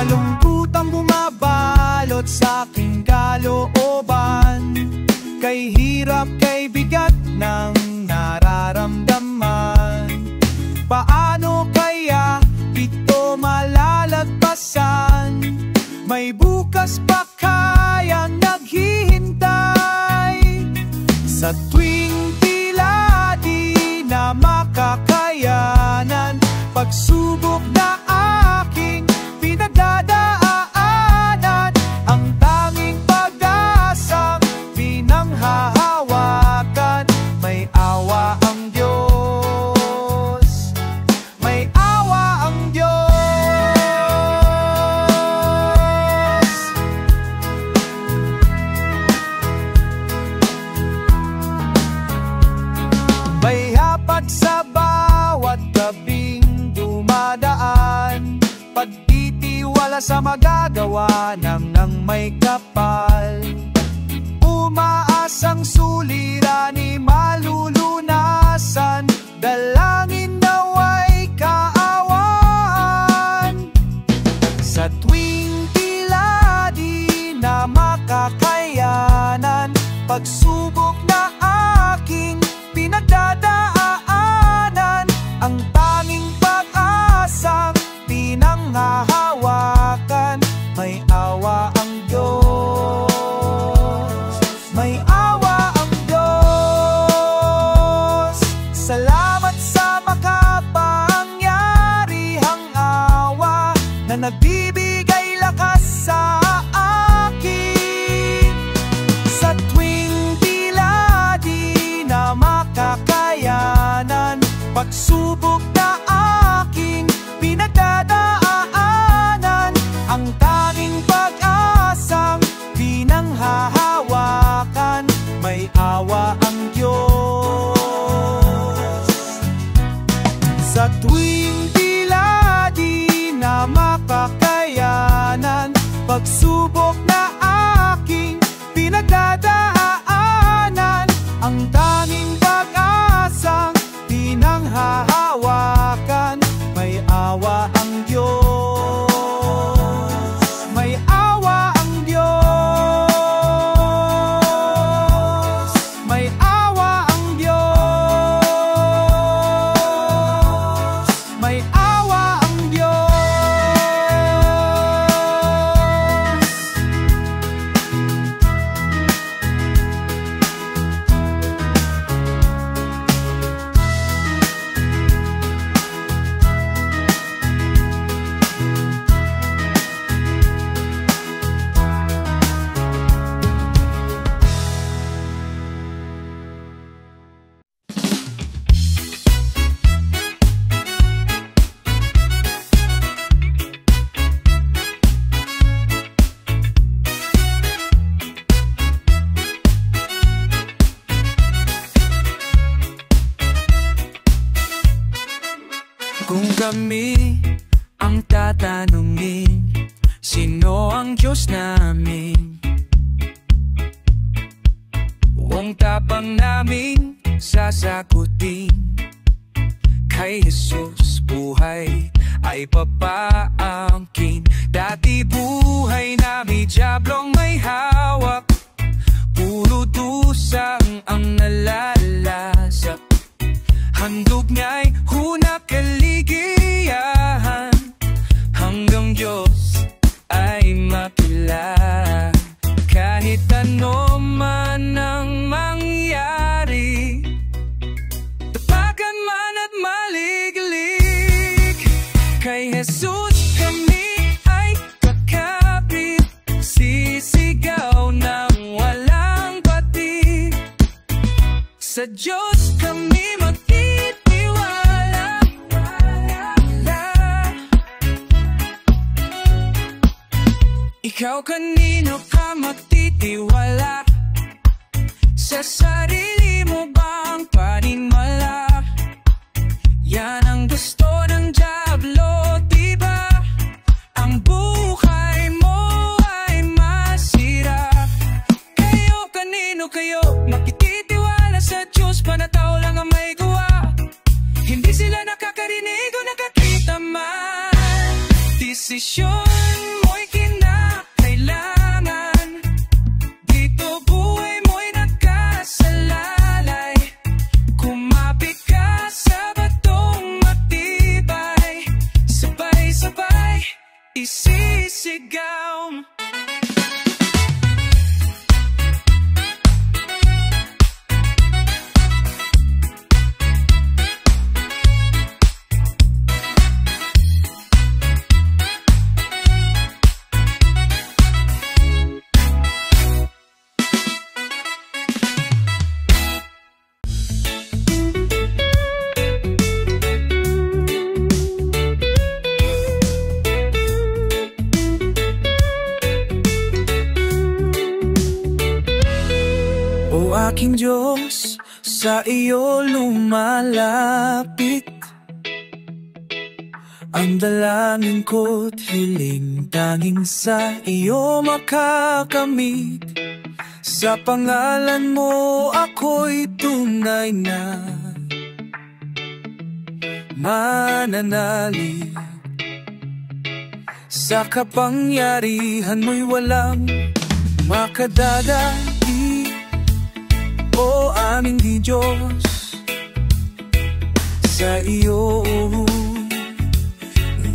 Kalungkot ang bumabalot sa aking kalooban, kay hirap, kay bigat ng nararamdaman. Paano kaya ito malalagpasan? May bukas pa kayang naghihintay? Sa tuwing tila di na makakayanan, pagsubok na aking pinagdadaanan, ang tanging pag-asang pinanghahawakan. May awa ang Diyos, may awa ang Diyos. May hapat sa bawat gabing dumadaan, pagtitiwala sa magagawa ng may kapal. Umaasang suliranin malulunasan, dalangin nawa'y kaawaan. Sa tuwing tila di na makakayanan, pagsubok na aking pinagdadaanan, ang tanging pag-asang pinanghahawakan. May awa ang Diyos, may awa ang Diyos. Salamat sa makapangyarihang awa na nagbibigay lakas sa akin. Sa tuwing tila di na makakayanan, pagsubok na aking pinagdadaanan, ang tanging pag-asang pinanghahawakan. May awa ang Diyos. Sa tuwing tila di na makakayanan, pagsubok na aking pinagdadaanan, ang tanging pag-asang pinanghahawakan. May awa ang Diyos, may awa ang Diyos, may awa ang Diyos, may awa ang Diyos. Kung kami ang tatanungin, sino ang Diyos namin? Buong tapang namin sasagutin, kay Jesus buhay ay papaangkin. Dati buhay namin diablong may hawak, puro dusang ang nalalasak. Handog niya'y hunap kaligayahan, hanggang Diyos ay makilala. Kahit ano man ang mangyari, tapakan man at maliglig, kay Jesus kami ay kakapit. Sisigaw ng walang patid, sa Diyos kami ikaw kanino ka magtitiwala? Sa sarili mo bang paninwala? Yan ang gusto ng diablo, diba? Ang buhay mo ay masira. Kayo kanino kayo magtitiwala? Sa Diyos panatao lang ang may gawa. Hindi sila nakakarinig o nakakita man. Desisyon aking Diyos, sa iyo lumalapit. Ang dalangin ko't hiling tanging sa iyo makakamit. Sa pangalan mo ako'y tunay na mananalig. Sa kapangyarihan mo'y walang makadadai. O aming Diyos, sa iyo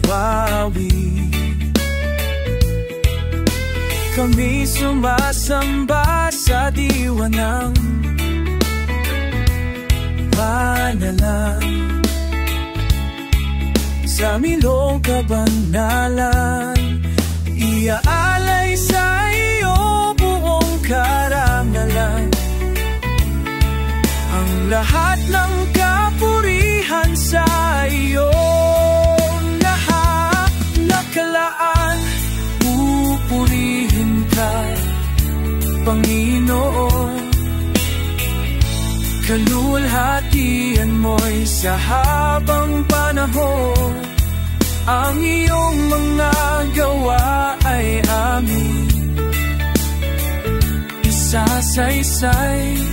umawi. Kami sumasamba sa diwa ng panalang. Sa milong kabanalan, iaalay sa iyo buong karangalan. Ang lahat ng kapurihan sa iyo, lahat nakalaan. Pupurihin ka, Panginoon. Kalulhatian mo'y sa habang panahon. Ang iyong mga gawa ay amin isasaysay.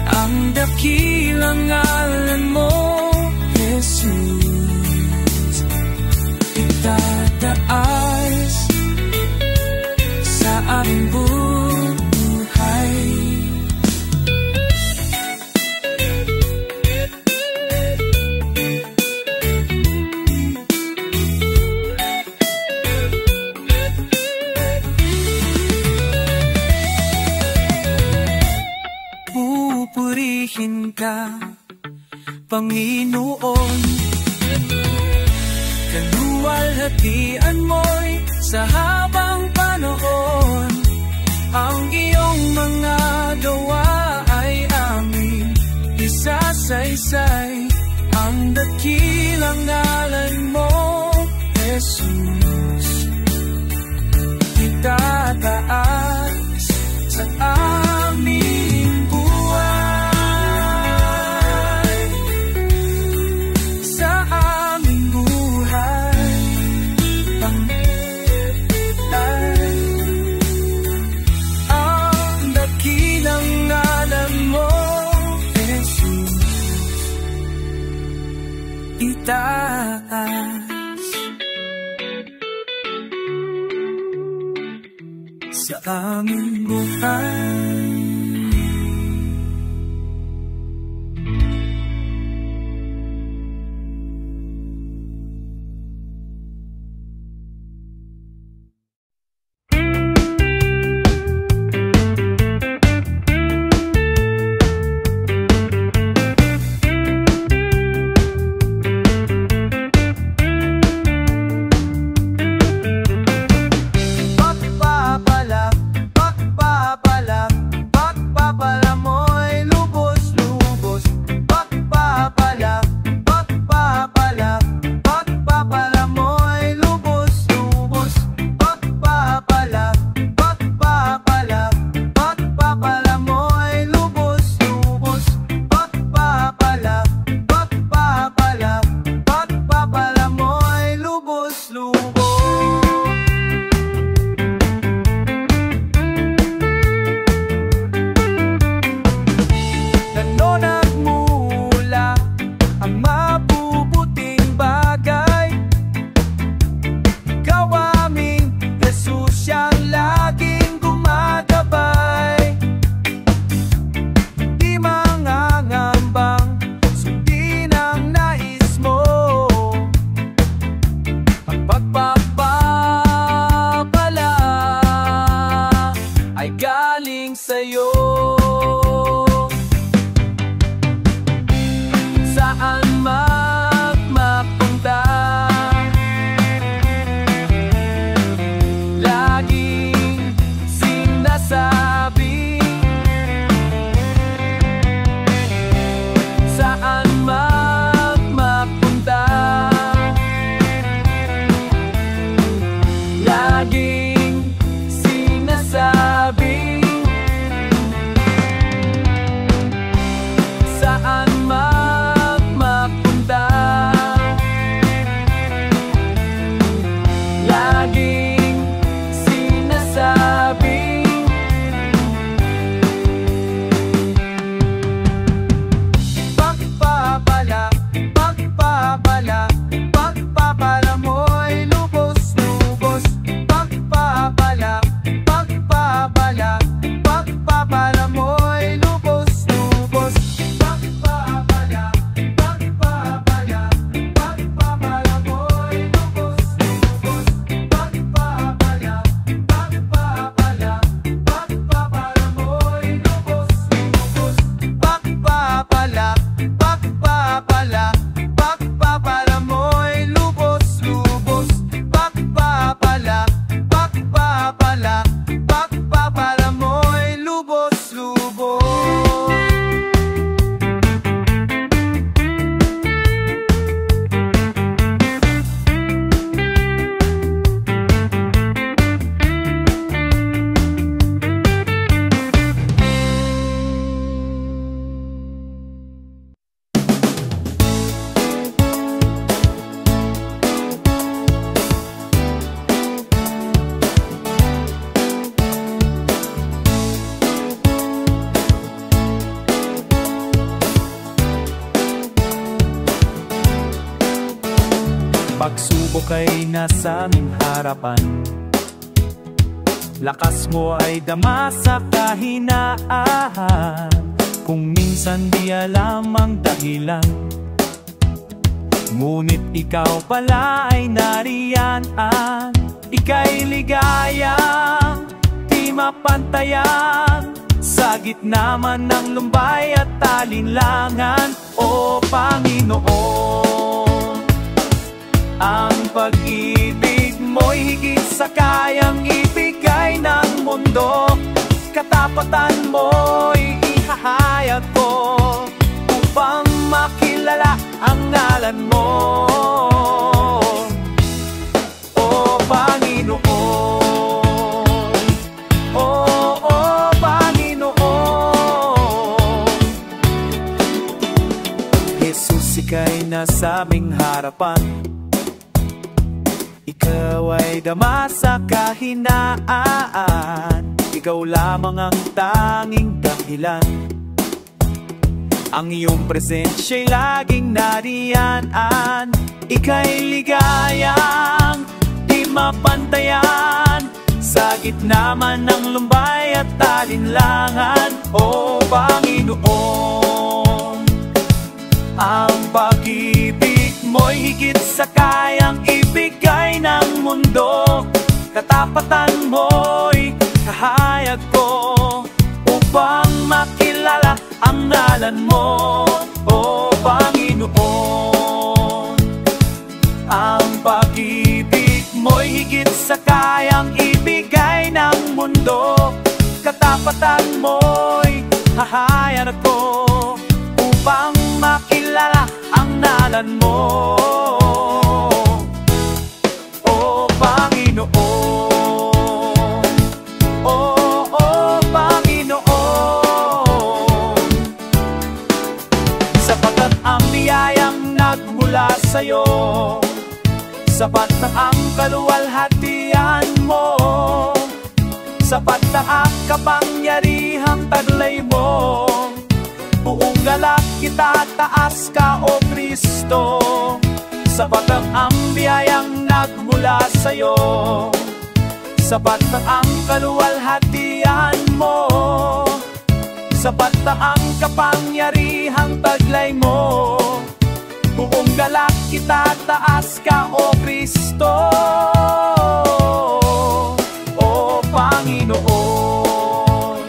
Ang dakilang ngalan mo, Jesus, itataas sa aming buhay. Pupurihin ka, Panginoon. Kaluwalhatian mo'y sa habang panahon. Ang iyong mga gawa ay amin isasaysay. Ang dakilang ngalan mo, Jesus, itataas sa aming buhay. Sa aming buhay, Panginoon, ang dakilang ngalan mo, Jesus, itaas sa aming buhay. pagsubok ay nasa aming harapan, lakas mo ay dama sa kahinaan. Kung minsan di alam ang dahilan, ngunit ikaw pala ay nariyan. Ika'y ligayang di mapantayan, sa gitna man ng lumbay at alinlangan. O Panginoon, ang pag-ibig mo'y higit sa kayang ibigay ng mundo. Katapatan mo'y ihahayag ko upang makilala ang ngalan mo. O Panginoon, o Panginoon, Jesus, ika'y nasa aming harapan, ikaw ay dama sa kahinaan. Ikaw lamang ang tanging dahilan, ang iyong presensya'y laging nariyan. Ika'y ligayang di mapantayan, sa gitna man ng lumbay at alinlangan. O Panginoon, ang pag-ibig mo'y higit sa kayang ibigay ng mundo. Katapatan mo'y kahayag ko upang makilala ang ngalan mo. O Panginoon, ang pag-ibig mo'y higit sa kayang ibigay ng mundo. Katapatan mo'y hahayag ko upang makilala ang ngalan mo. O Panginoon, o Panginoon, sapagkat ang biyayang nagmula sa'yo, sapat na ang kaluwalhatian mo, sapat na ang kapangyarihang taglay mo. Buong galak itataas ka, O Kristo, sapagkat ang biyayang nagmula sa'yo, sapat na ang kaluwalhatian mo, sapat na ang kapangyarihang taglay mo. Buong galak itataas ka, O Kristo. O Panginoon,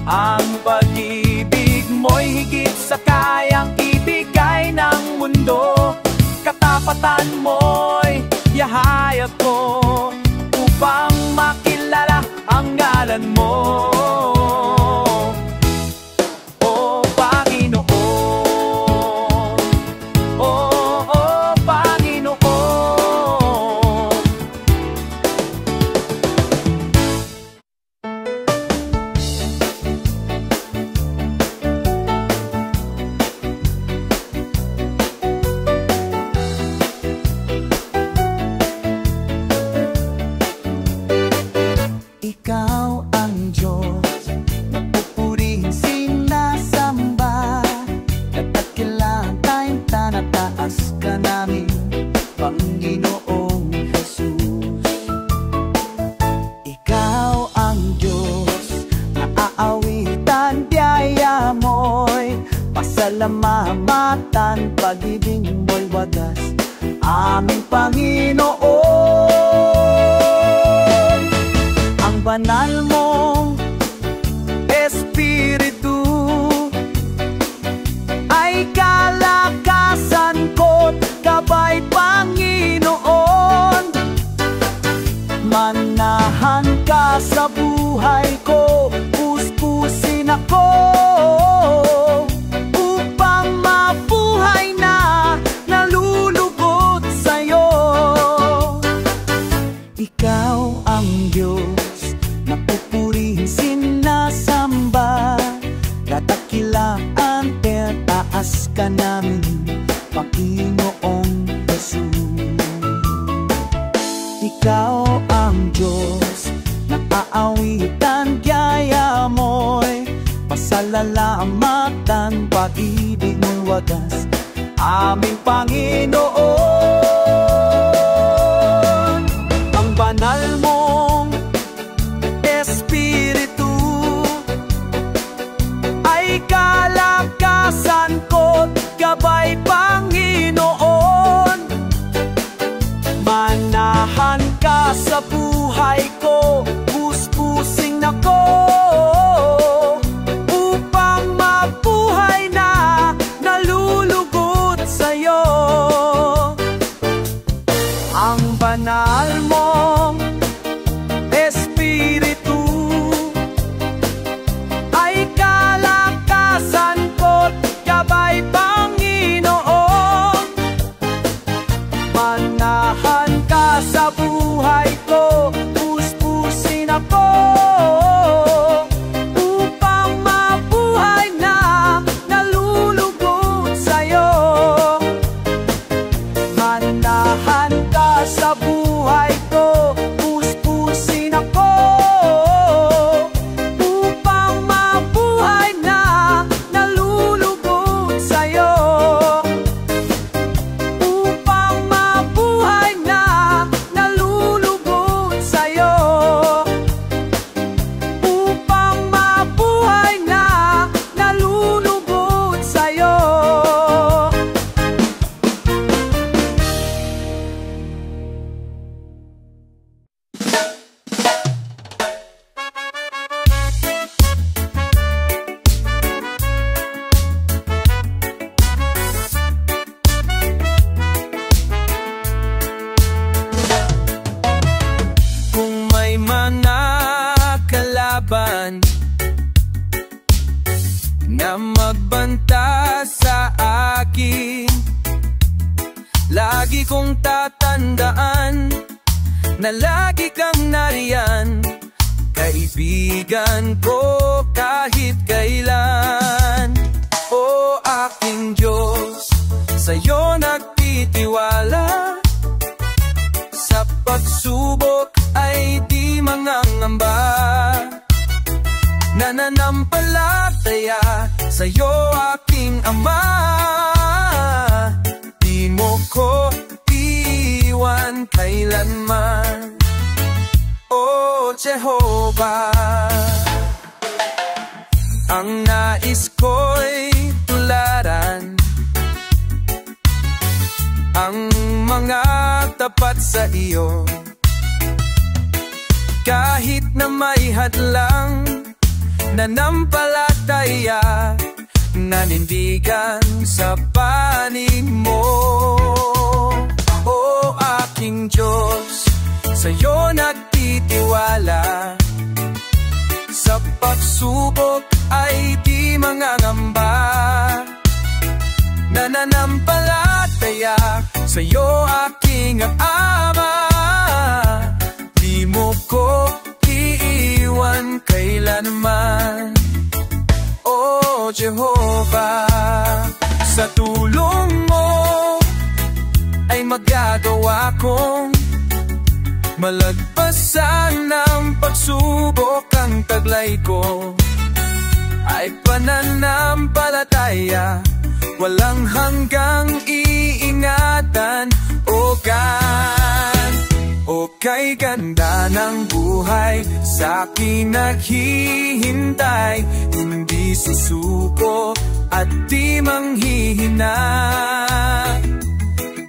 ang pag-ibig mo'y higit sa kayang ibigay ng mundo. Katapatan mo'y ihahayag ko upang makilala ang ngalan mo. O Panginoon, o Panginoon, ikaw ang Diyos na pupurihin, sinasamba, katakilang tayong tanataas ka namin, Panginoong Jesus. Ikaw ang Diyos na aawitan, biyaya mo'y pasalamatan, pag-ibig mo'y wagas, aming Panginoon. Ang banal mong Espiritu ay kalakasan ko't gabay, Panginoon. Manahan ka sa buhay ko, puspusin ako upang mabuhay na nalulugod sa'yo. Ikaw ang Diyos na pupurihin, sinasamba, katakilaan, taas ka namin, Panginoong Jesus. Ikaw ang Diyos na aawitan, biyaya mo'y pasalamatan, pag-ibig mo'y wagas, aming Panginoon. banal mong Espiritu ay kalakasan ko't gabay, Panginoon. Manahan ka sa buhay ko, puspusin ako, upang mabuhay na nalulugod sa'yo. Ang banal mong Espiritu ay kalakasan ko't gabay, Panginoon. Manahan ka sa buhay ko, puspusin ako, upang mabuhay na nalulugod sa'yo. Manahan ka sa buhay ko, puspusin ako, upang mabuhay na nalulugod sa'yo. Upang mabuhay na nalulugod sa'yo. Upang mabuhay na nalulugod sa'yo. Kung may mga kalaban na magbanta sa akin, lagi kong tatandaan na lagi kang nariyan, kaibigan ko kahit kailan. O aking Diyos, sa'yo nagtitiwala, sa pagsubok ay di mangangamba. Nananampalataya sa'yo aking Ama, di mo ko iiwan kailanman. O Jehovah, ang nais ko'y tularan ang mga tapat sa iyo, kahit na may hadlang. Nanampalataya, nanindigan sa panig mo. O aking Diyos, sa'yo nagtitiwala, sa pagsubok ay di mangangamba. Nananampalataya sa'yo aking Ama, di mo ko iiwan kailanman. O Jehovah, sa tulong mo ay magagawa kong malagpasan ng pagsubok. Ang taglay ko ay pananampalataya, walang hanggang iingatan. O kay ganda ng buhay, sa'kin naghihintay, hindi susuko at di manghihina.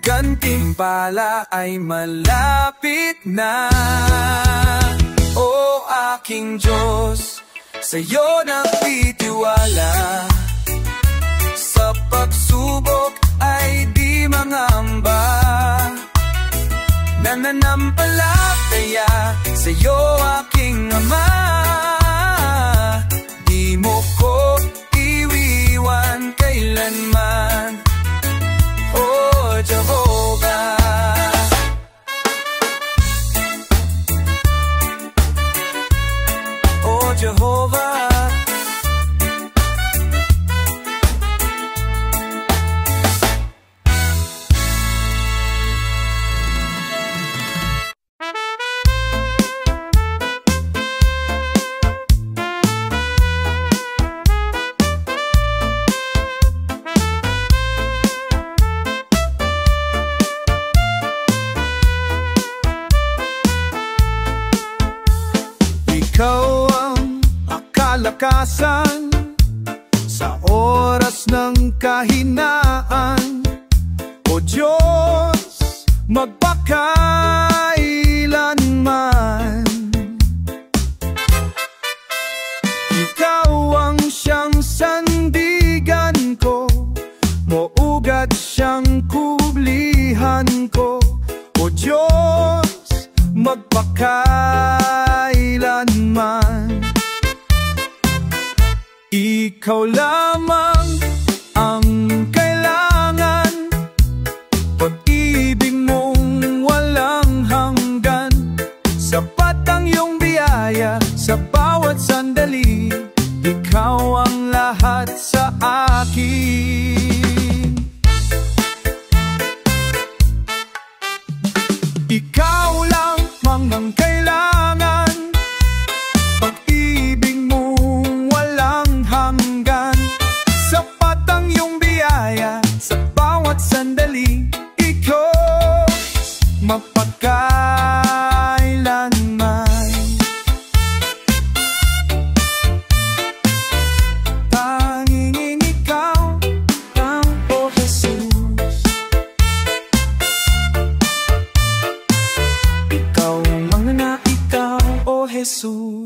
Gantimpala ay malapit na. O aking Diyos, sa'yo nagtitiwala, sa pagsubok ay di mangamba. Nananampalataya sa'yo aking Ama, di mo ko iiwan kailanman. O Jehovah, O Jehovah, kalakasan sa oras ng kahinaan. O Diyos, magpakailanman, Ikaw ang siyang sandigan ko, maugat siyang kublihan ko. O Diyos, magpakailanman, Ikaw lamang ang kailangan, pag-ibig mong walang hanggan. Sapat ang iyong biyaya sa bawat sandali, Ikaw ang lahat sa akin. Ikaw lamang ang kailangan, pag-ibig mong walang hanggan. Sapat ang iyong biyaya sa bawat sandali, Ikaw magpakailanman. Tanging Ikaw lang, O Jesus. Ikaw ang na Ikaw, O Jesus.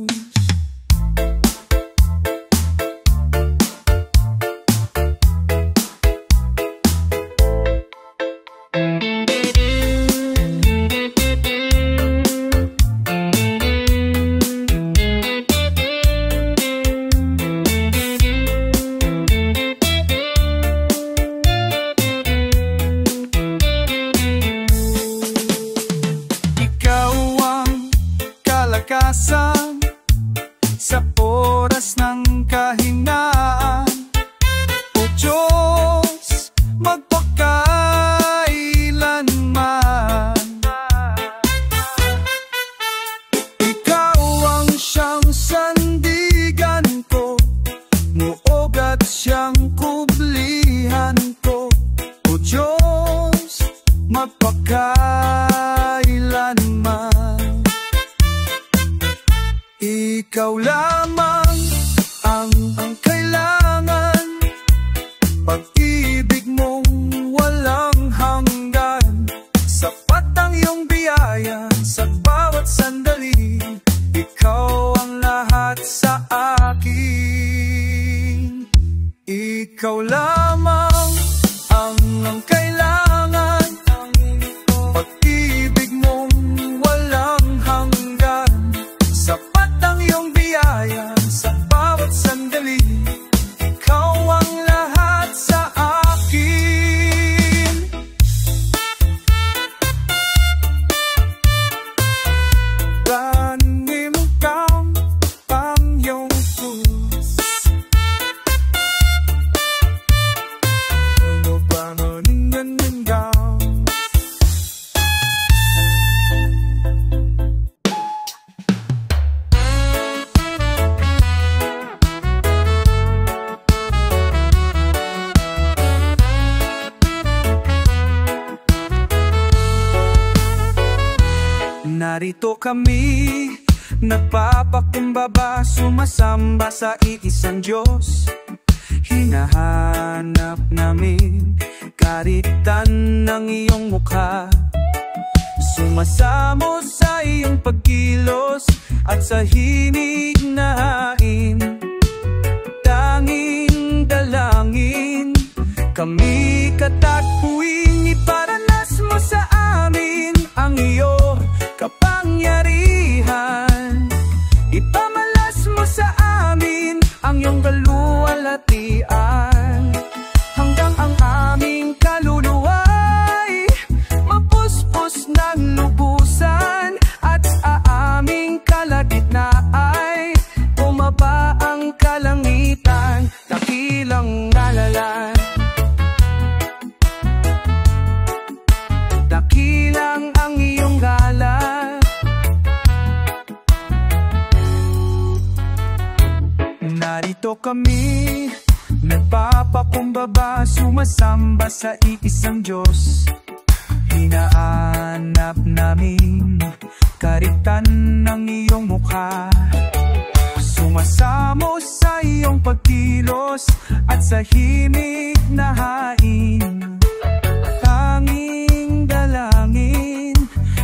Sa oras ng kahinaan, O Diyos, magpakailanman, Ikaw ang siyang sandigan ko, muog at siyang kublihan ko. O Diyos, magpakailanman, Ikaw lamang ang kailangan, pag-ibig mong walang hanggan. Sapat ang iyong biyaya sa bawat sandali, Ikaw ang lahat sa akin. Ikaw lamang ang kailangan, pag-ibig mong walang hanggan. Sapat ang iyong biyaya sa bawat sandali, Ikaw ang lahat sa akin. Ranin Ikaw ang iyong Diyos. Ano ba nanin Ikaw? Narito kami, nagpapakumbaba, sumasamba sa iisang Diyos. Hinahanap namin karitan ng iyong mukha, sumasamo sa iyong pagkilos at sa himig na hain. Tanging dalangin, kami katakbuing iparanas mo sa amin ang iyong kapangyarihan. Ipamalas mo sa amin ang iyong kaluwalhatian, hanggang ang aming kaluluwa'y mapuspos ng lubusan, at sa aming kalagitnaan bumaba ang kalangitan, dakilang ngalalan. Dakilang ang iyong galang. Narito kami, nagpapakumbaba, sumasamba sa iisang Diyos. Hinahanap namin karitan ng iyong mukha, Sumasamo sa iyong pagkilos at sa himig na hain. Tanging dalangin,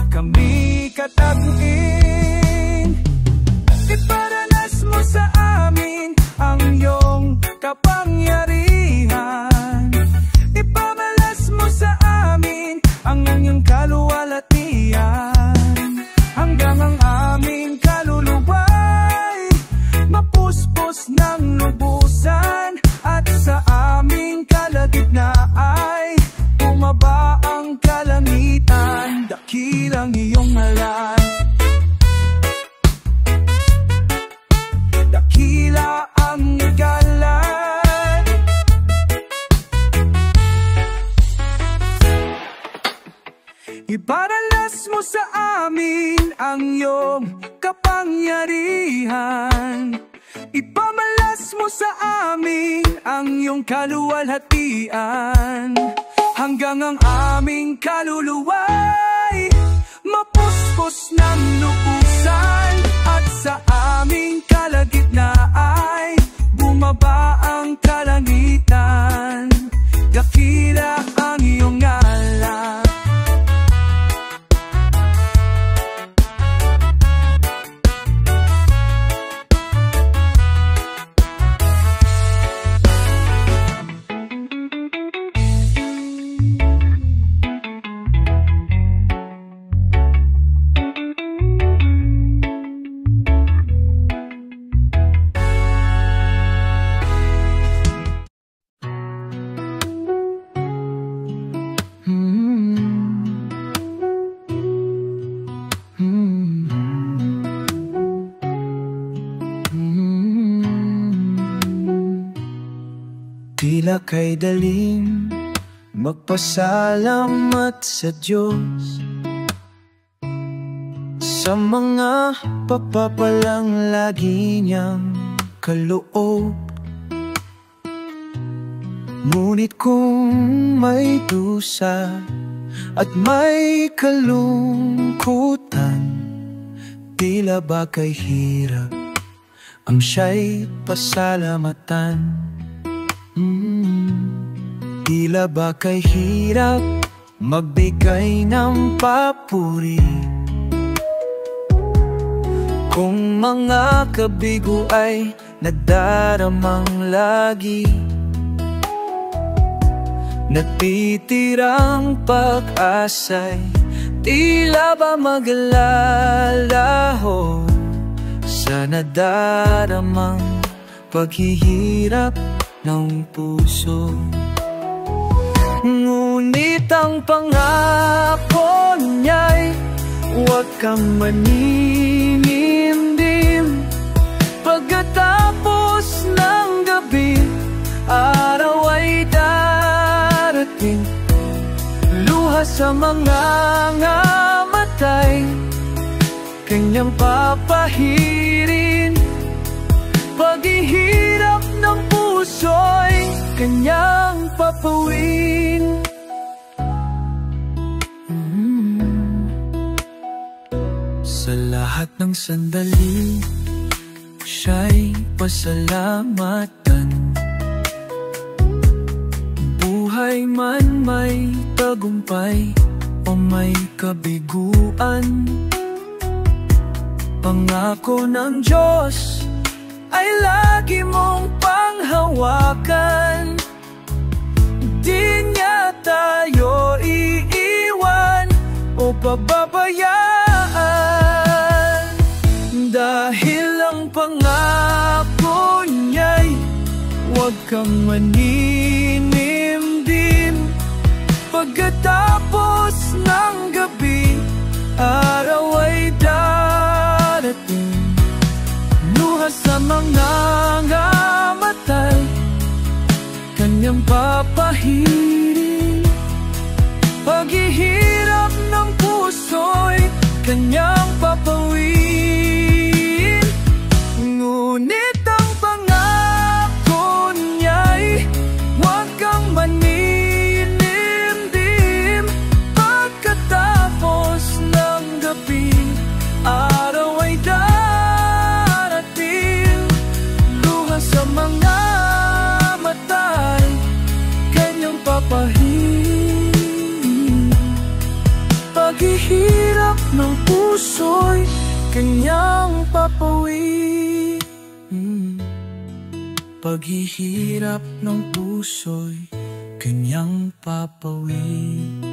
kami kataguin. Iparanas mo sa amin ang iyong kapangyarihan. Ipamalas mo sa amin ang iyong kaluwalhatian. Hanggang ang aming kaluluwa'y mapuspos ng lubusan, at sa aming kalagitnaan bumaba ang kalangitan. Dakilang iyong ngalan, dakila ang galan. Iparanas mo sa amin ang iyong kapangyarihan. Ipamalas mo sa amin ang iyong kaluwalhatian. Hanggang ang aming kaluluwa'y mapuspos ng lubusan, at sa aming kalagitnaan bumaba ang kalangitan. Dakila ang iyong ngalan. Tila kay daling magpasalamat sa Diyos sa mga papapalang lagi niyang kaloob. Ngunit kung may dusa at may kalungkutan, tila ba kay hirap ang siya'y pasalamatan. Tila ba kay hirap magbigay ng papuri kung mga kabigo ay nadaramang lagi, natitirang pag-asa'y tila ba maglalaho sa nadaramang paghihirap ng puso. Ngunit ang pangako niya'y huwag kang maninimdim. Pagkatapos ng gabi, araw ay darating. Luha sa mga ngamatay, kanyang papahirin. Paghihirap ng puso'y kanyang papawin. Sa lahat ng sandali, siya'y pasalamatan. Buhay man may tagumpay o may kabiguan, pangako ng Diyos ay lagi mong panghawakan. Di niya tayo iiwan o pababayaan, dahil ang pangako niya'y huwag kang maninimdim. Pagkatapos ng gabi, araw ay darating. Luha sa mga ngamatay, kanyang papahirin. Paghihirap ng puso'y kanyang papawin. Ngunit ang pangako niya'y ng puso'y kanyang papawi. Paghihirap ng puso'y kanyang papawi.